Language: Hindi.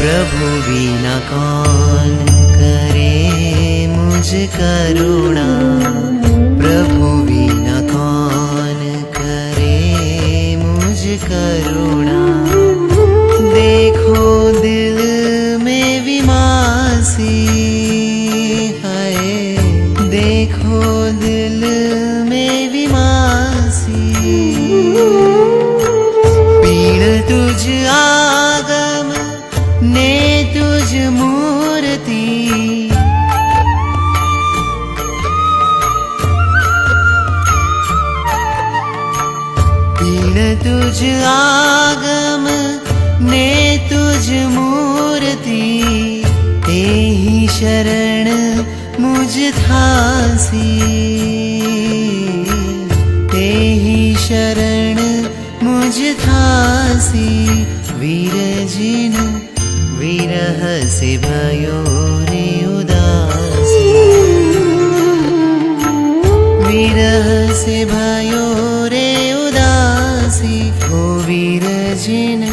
प्रभु बिना कौन करे मुझ करुणा, प्रभु बिना कौन करे मुझ करुणा। देखो दिल में विमासी है, देखो दिल में विमासी। पीण तुझ आगम ने तुझ मूर्ति, पीण तुझ आगम ने तुझ मूर्ति। तेहि शरण मुझ थासी, तेहि शरण मुझ थासी। वीरजिन विरह से भयो रे उदासी, विरह से भयो रे उदासी। ओ वीरजिन